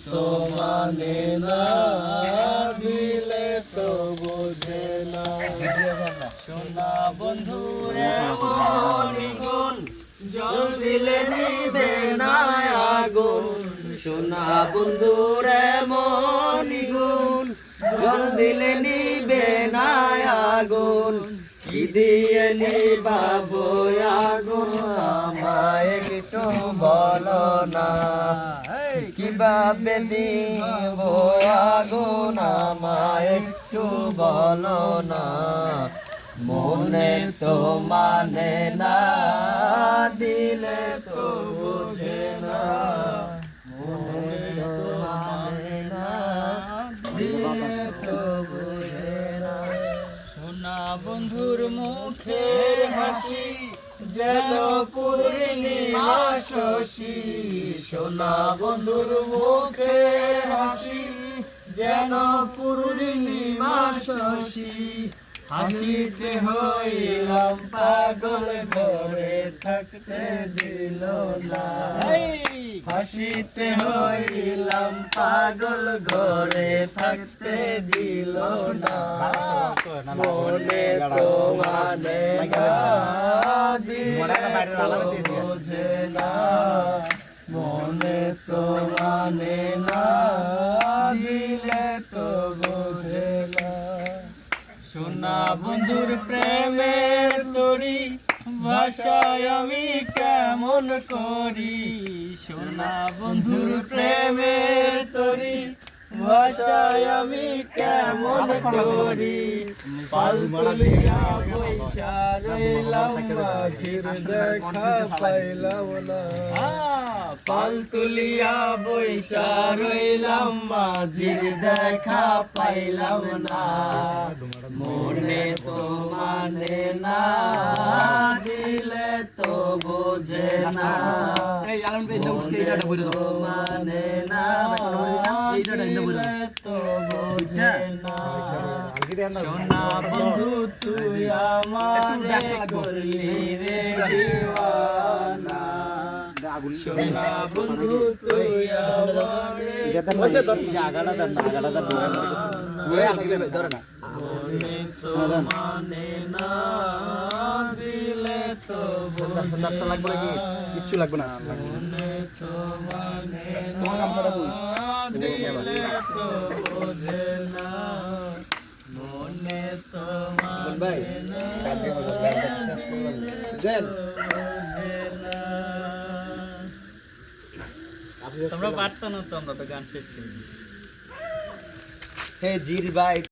তো মানে না, দিলে তো বোঝে না। সোনা বন্ধুরে মনিগুণ, জল দিলে নিবে না আগুন। সোনা বন্ধুরে মনিগুণ, জল দিলে নিবে না আগুন। কি দিয়ে নিবাবো আগুন, আমায় একটু বলো না। কিভাবে দিব আগুন, আমায় একটু বলো না। মনে তো মানে না, দিলে তো বোঝে না। মনে তো মানে না, দিলে তো বোঝে না। সোনা বন্ধুর মুখের হাসি যেন পূর্ণিমা শশী। সোনা বন্ধুর মুখের হাসি যেন পূর্ণিমা শশী। হাসিতে হইলাম পাগল, ঘরে থাকতে দিল না। হাসিতে হইলাম পাগল, ঘরে থাকতে দিল না। মনে তো মানে না, দিলে তো বোঝে না। মনে তো মানে না, দিলে তো বোঝে না। সোনা বন্ধুর প্রেমের তরি ভাষায় আমি কেমন করি। সোনা বন্ধুর প্রেমের তরি ভাষায় আমি কেমন করি। পাল তুলিয়া বৈশা রইলাম, মাঝির দেখা পাইলাম না। পাল তুলিয়া বৈশা রইলাম, মাঝির দেখা পাইলাম না। মনে তো মানে না, দিলে তো বোঝে না। মনে তো মানে না, দিলে তো বোঝে না। সোনা বন্ধু তুই আমারে করলি রে দিওয়ানা। সোনা বন্ধু তুই আমারে মনে তো মানে না, দিলে তো বোঝে না। কিচ্ছু লাগবে না। মনে তো মানে না, দিলে তো বোঝে না। মনে তো মানে না, দিলে তো বোঝে না। তোমরা পারতো না তো, আমরা তো গান শেষ করে দিই। হে জির ভাই।